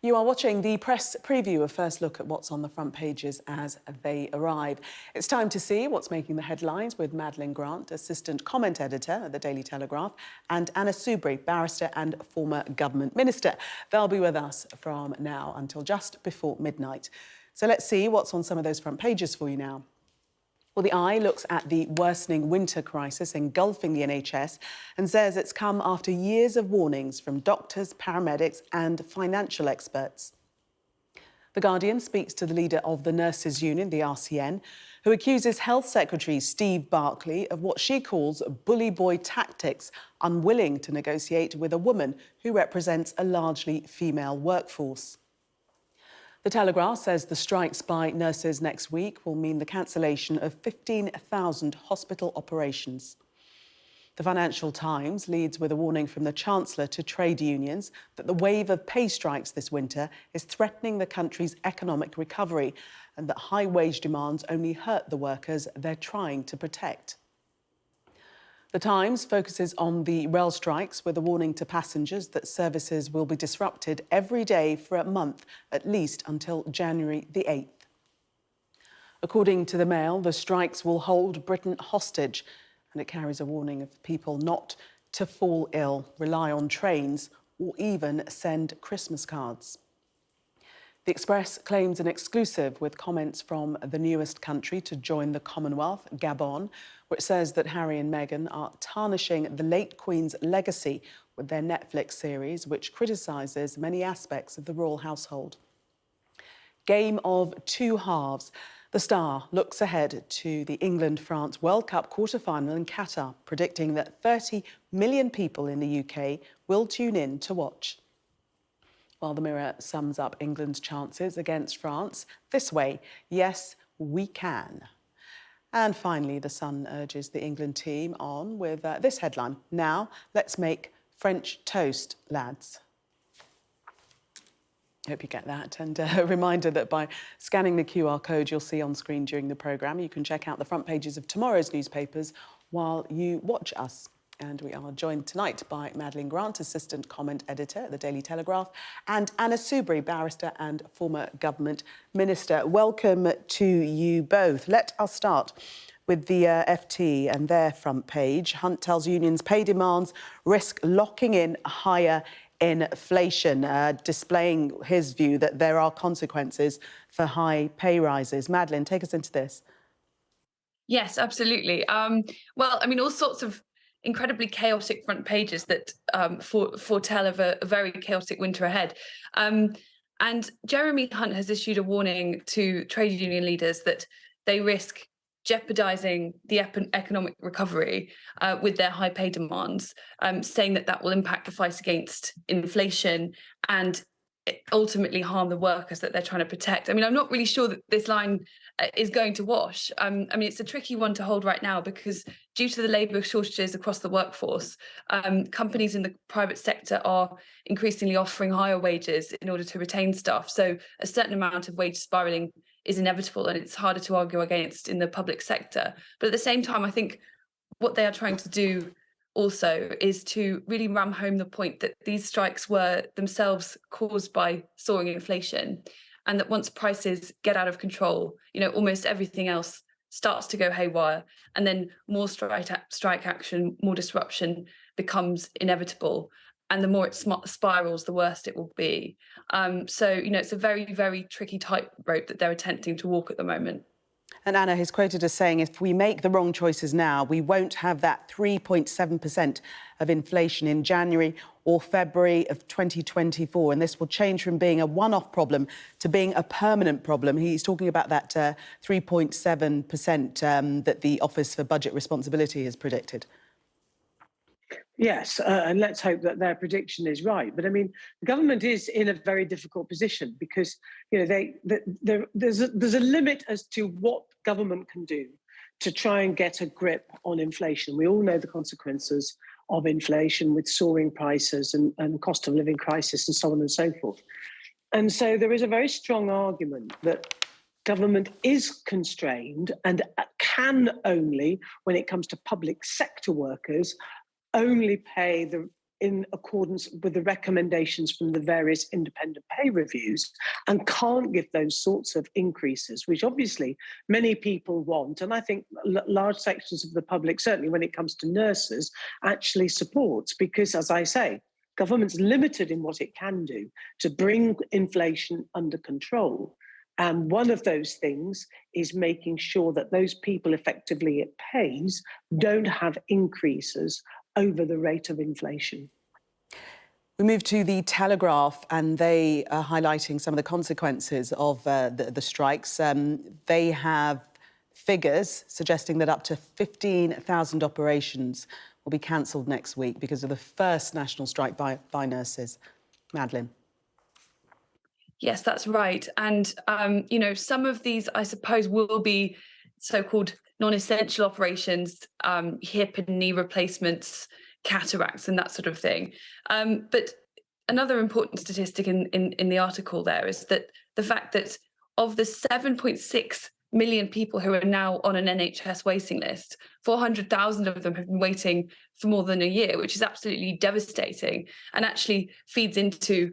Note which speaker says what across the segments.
Speaker 1: You are watching the press preview, a first look at what's on the front pages as they arrive. It's time to see what's making the headlines with Madeline Grant, assistant comment editor at the Daily Telegraph, and Anna Soubry, barrister and former government minister. They'll be with us from now until just before midnight. So let's see what's on some of those front pages for you now. Well, the Eye looks at the worsening winter crisis engulfing the NHS and says it's come after years of warnings from doctors, paramedics and financial experts. The Guardian speaks to the leader of the Nurses' Union, the RCN, who accuses Health Secretary Steve Barclay of what she calls bully boy tactics, unwilling to negotiate with a woman who represents a largely female workforce. The Telegraph says the strikes by nurses next week will mean the cancellation of 15,000 hospital operations. The Financial Times leads with a warning from the Chancellor to trade unions that the wave of pay strikes this winter is threatening the country's economic recovery and that high wage demands only hurt the workers they're trying to protect. The Times focuses on the rail strikes with a warning to passengers that services will be disrupted every day for a month, at least until January the 8th. According to the Mail, the strikes will hold Britain hostage, and it carries a warning of people not to fall ill, rely on trains, or even send Christmas cards. The Express claims an exclusive with comments from the newest country to join the Commonwealth, Gabon, which says that Harry and Meghan are tarnishing the late Queen's legacy with their Netflix series, which criticises many aspects of the royal household. Game of two halves. The Star looks ahead to the England-France World Cup quarter-final in Qatar, predicting that 30 million people in the UK will tune in to watch. While the Mirror sums up England's chances against France this way: yes, we can. And finally, The Sun urges the England team on with this headline: now let's make French toast, lads. Hope you get that. And a reminder that by scanning the QR code you'll see on screen during the programme, you can check out the front pages of tomorrow's newspapers while you watch us. And we are joined tonight by Madeline Grant, assistant comment editor at the Daily Telegraph, and Anna Soubry, barrister and former government minister. Welcome to you both. Let us start with the FT and their front page. Hunt tells unions pay demands risk locking in higher inflation, displaying his view that there are consequences for high pay rises. Madeline, take us into this.
Speaker 2: Yes, absolutely. Well, I mean, all sorts of incredibly chaotic front pages that foretell of a very chaotic winter ahead. And Jeremy Hunt has issued a warning to trade union leaders that they risk jeopardising the economic recovery with their high pay demands, saying that that will impact the fight against inflation and ultimately harm the workers that they're trying to protect. I mean, I'm not really sure that this line is going to wash. I mean, it's a tricky one to hold right now because due to the labour shortages across the workforce, companies in the private sector are increasingly offering higher wages in order to retain staff. So a certain amount of wage spiralling is inevitable, and it's harder to argue against in the public sector. But at the same time, I think what they are trying to do also is to really ram home the point that these strikes were themselves caused by soaring inflation, and that once prices get out of control, almost everything else starts to go haywire, and then more strike action, more disruption becomes inevitable, and the more it spirals, the worse it will be. So it's a very, very tricky tightrope that they're attempting to walk at the moment.
Speaker 1: And Anna is quoted as saying, if we make the wrong choices now, we won't have that 3.7% of inflation in January or February of 2024. And this will change from being a one-off problem to being a permanent problem. He's talking about that 3.7% that the Office for Budget Responsibility has predicted.
Speaker 3: Yes, and let's hope that their prediction is right. But I mean, the government is in a very difficult position because there's a limit as to what government can do to try and get a grip on inflation. We all know the consequences of inflation with soaring prices and cost of living crisis and so on and so forth. And so there is a very strong argument that government is constrained and can only, when it comes to public sector workers, only pay the in accordance with the recommendations from the various independent pay reviews and can't give those sorts of increases, which obviously many people want. And I think large sections of the public, certainly when it comes to nurses, actually supports, because, as I say, government's limited in what it can do to bring inflation under control. And one of those things is making sure that those people effectively it pays don't have increases over the rate of inflation.
Speaker 1: We move to the Telegraph, and they are highlighting some of the consequences of the strikes. They have figures suggesting that up to 15,000 operations will be cancelled next week because of the first national strike by nurses. Madeline.
Speaker 2: Yes, that's right. And, some of these, I suppose, will be so-called non-essential operations, hip and knee replacements, cataracts and that sort of thing. But another important statistic in the article there is that the fact that of the 7.6 million people who are now on an NHS waiting list, 400,000 of them have been waiting for more than a year, which is absolutely devastating and actually feeds into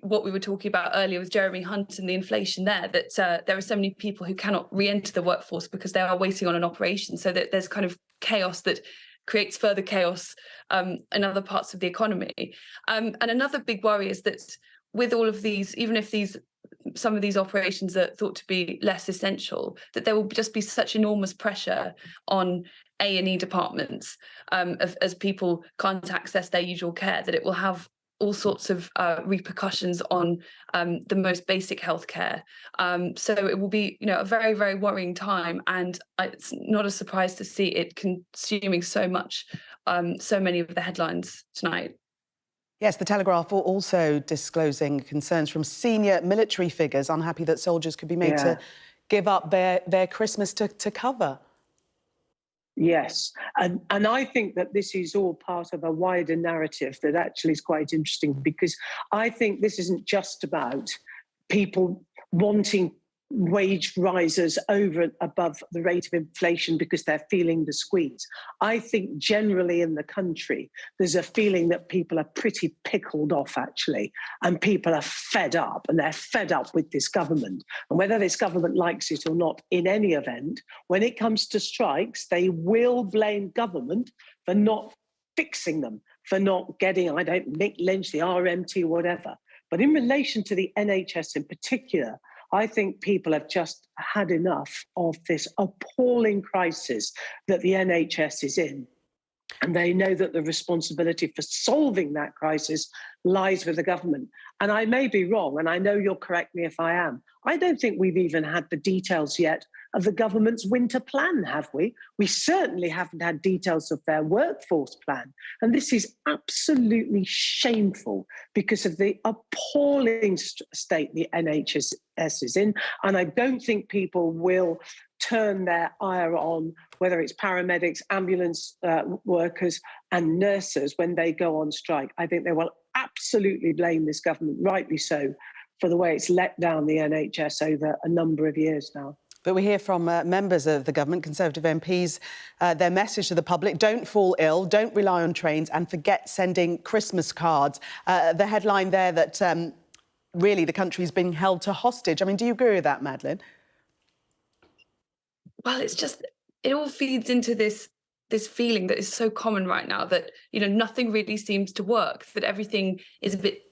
Speaker 2: what we were talking about earlier with Jeremy Hunt and the inflation there, that there are so many people who cannot re-enter the workforce because they are waiting on an operation. So that there's kind of chaos that creates further chaos in other parts of the economy. And another big worry is that with all of these, even if some of these operations are thought to be less essential, that there will just be such enormous pressure on A&E departments as people can't access their usual care, that it will have all sorts of repercussions on the most basic healthcare. So it will be, a very, very worrying time, and it's not a surprise to see it consuming so many of the headlines tonight.
Speaker 1: Yes, the Telegraph also disclosing concerns from senior military figures, unhappy that soldiers could be made to give up their Christmas to cover.
Speaker 3: Yes, and I think that this is all part of a wider narrative that actually is quite interesting, because I think this isn't just about people wanting wage rises over and above the rate of inflation because they're feeling the squeeze. I think generally in the country, there's a feeling that people are pretty pickled off, actually, and people are fed up, and they're fed up with this government. And whether this government likes it or not, in any event, when it comes to strikes, they will blame government for not fixing them, for not getting, Nick Lynch, the RMT, whatever. But in relation to the NHS in particular, I think people have just had enough of this appalling crisis that the NHS is in. And they know that the responsibility for solving that crisis lies with the government. And I may be wrong, and I know you'll correct me if I am. I don't think we've even had the details yet of the government's winter plan, have we? We certainly haven't had details of their workforce plan. And this is absolutely shameful because of the appalling state the NHS is in. And I don't think people will turn their ire on, whether it's paramedics, ambulance workers and nurses, when they go on strike. I think they will absolutely blame this government, rightly so, for the way it's let down the NHS over a number of years now.
Speaker 1: But we hear from members of the government, Conservative MPs, their message to the public: don't fall ill, don't rely on trains, and forget sending Christmas cards. The headline there that really the country's being held to hostage. I mean, do you agree with that, Madeline?
Speaker 2: Well, it all feeds into this feeling that is so common right now, that, nothing really seems to work, that everything is a bit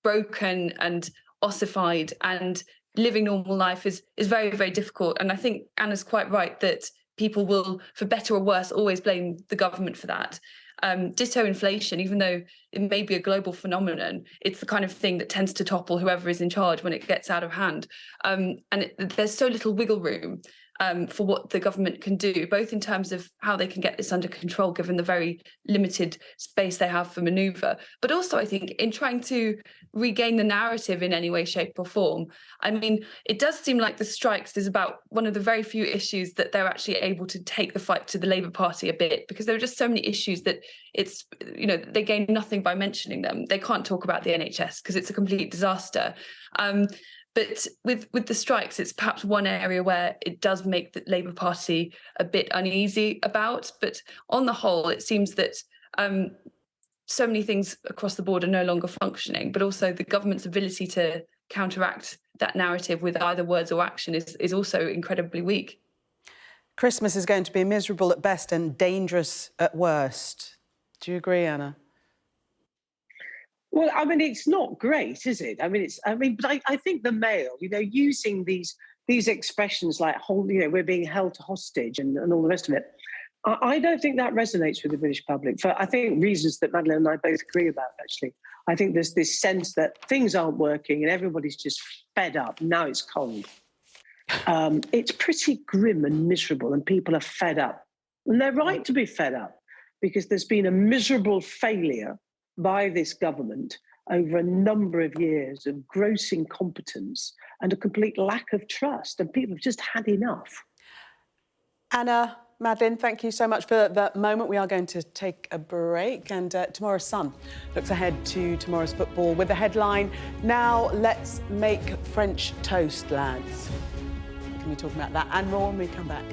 Speaker 2: broken and ossified, and living normal life is very, very difficult. And I think Anna's quite right that people will, for better or worse, always blame the government for that. Ditto inflation, even though it may be a global phenomenon, it's the kind of thing that tends to topple whoever is in charge when it gets out of hand. There's so little wiggle room for what the government can do, both in terms of how they can get this under control, given the very limited space they have for manoeuvre, but also, I think, in trying to regain the narrative in any way, shape or form. I mean, it does seem like the strikes is about one of the very few issues that they're actually able to take the fight to the Labour Party a bit, because there are just so many issues that it's, they gain nothing by mentioning them. They can't talk about the NHS because it's a complete disaster. But with the strikes, it's perhaps one area where it does make the Labour Party a bit uneasy about. But on the whole, it seems that so many things across the board are no longer functioning, but also the government's ability to counteract that narrative with either words or action is also incredibly weak.
Speaker 1: Christmas is going to be miserable at best and dangerous at worst. Do you agree, Anna?
Speaker 3: Well, I mean, it's not great, is it? But I think the Mail, using these expressions like, we're being held hostage and all the rest of it, I don't think that resonates with the British public for, I think, reasons that Madeline and I both agree about, actually. I think there's this sense that things aren't working and everybody's just fed up. Now it's cold. It's pretty grim and miserable, and people are fed up. And they're right to be fed up, because there's been a miserable failure by this government over a number of years of gross incompetence and a complete lack of trust, and people have just had enough.
Speaker 1: Anna, Madeline, thank you so much for that moment. We are going to take a break, and tomorrow's Sun looks ahead to tomorrow's football with the headline, "Now let's make French toast, lads." Can we talk about that and more when we come back?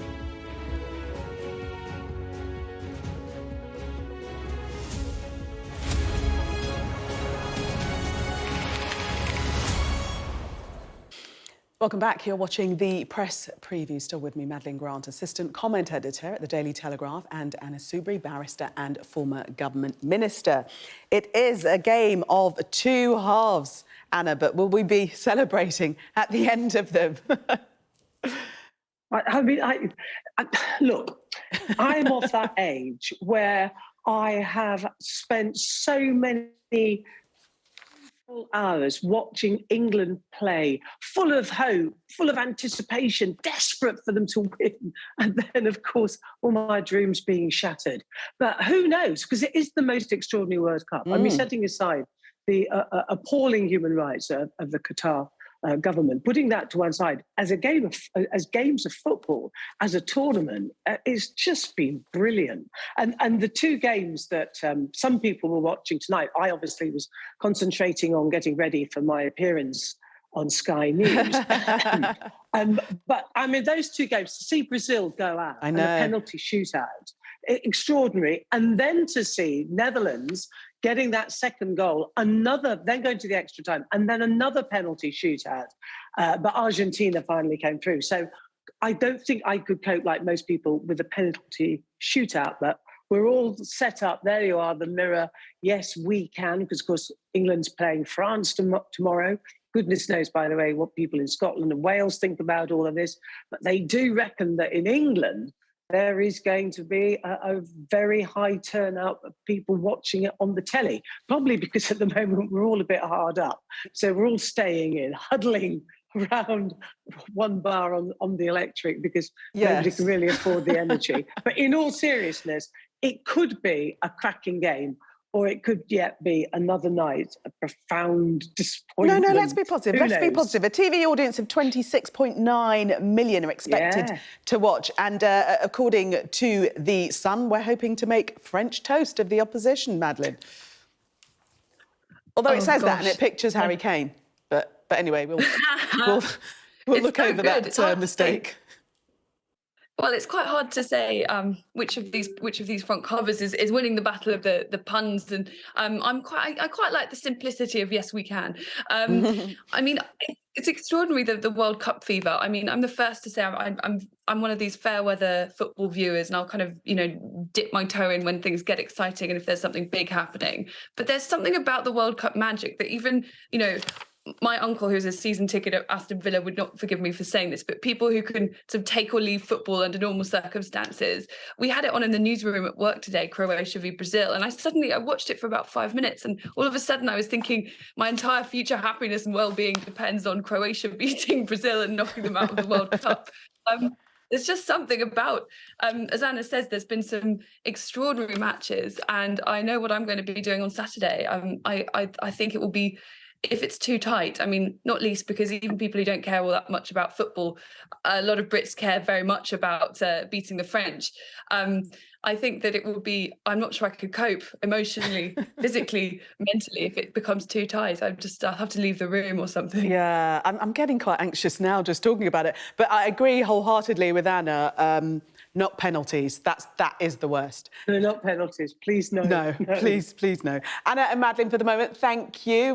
Speaker 1: Welcome back. You're watching the press preview. Still with me, Madeline Grant, assistant comment editor at the Daily Telegraph, and Anna Soubry, barrister and former government minister. It is a game of two halves, Anna, but will we be celebrating at the end of them?
Speaker 3: Look, I'm of that age where I have spent so many hours watching England play, full of hope, full of anticipation, desperate for them to win. And then, of course, all my dreams being shattered. But who knows? Because it is the most extraordinary World Cup. I mean, setting aside the appalling human rights of the Qatar government, putting that to one side, as games of football, as a tournament, it's just been brilliant. And the two games that some people were watching tonight, I obviously was concentrating on getting ready for my appearance on Sky News. But I mean, those two games, to see Brazil go out and a penalty shootout, extraordinary. And then to see Netherlands getting that second goal, then going to the extra time, and then another penalty shootout. But Argentina finally came through. So I don't think I could cope like most people with a penalty shootout, but we're all set up. There you are, the mirror. Yes, we can, because, of course, England's playing France tomorrow. Goodness knows, by the way, what people in Scotland and Wales think about all of this. But they do reckon that in England, there is going to be a very high turnout of people watching it on the telly, probably because at the moment we're all a bit hard up. So we're all staying in, huddling around one bar on the electric, because nobody can really afford the energy. But in all seriousness, it could be a cracking game, or it could yet be another night of profound disappointment.
Speaker 1: No, let's be positive. Let's be positive. A TV audience of 26.9 million are expected to watch. And according to The Sun, we're hoping to make French toast of the opposition, Madeline. Although it says that and it pictures Harry Kane. But anyway, we'll look over that mistake.
Speaker 2: Well, it's quite hard to say which of these front covers is winning the battle of the puns, and I quite like the simplicity of "yes, we can." I mean, it's extraordinary, the World Cup fever. I mean, I'm the first to say I'm one of these fair weather football viewers, and I'll kind of dip my toe in when things get exciting and if there's something big happening. But there's something about the World Cup magic that even my uncle, who's a season ticket at Aston Villa, would not forgive me for saying this, but people who can sort of take or leave football under normal circumstances. We had it on in the newsroom at work today, Croatia v Brazil, and I watched it for about 5 minutes, and all of a sudden I was thinking my entire future happiness and well-being depends on Croatia beating Brazil and knocking them out of the World Cup. There's just something about, as Anna says, there's been some extraordinary matches, and I know what I'm going to be doing on Saturday. I think it will be, if it's too tight, I mean, not least because even people who don't care all that much about football, a lot of Brits care very much about beating the French. I think that it will be, I'm not sure I could cope emotionally, physically, mentally if it becomes too tight. I'll have to leave the room or something.
Speaker 1: Yeah, I'm getting quite anxious now just talking about it. But I agree wholeheartedly with Anna. not penalties. That is the worst.
Speaker 3: They're not penalties. Please, no.
Speaker 1: No, please no. Anna and Madeline, for the moment, thank you.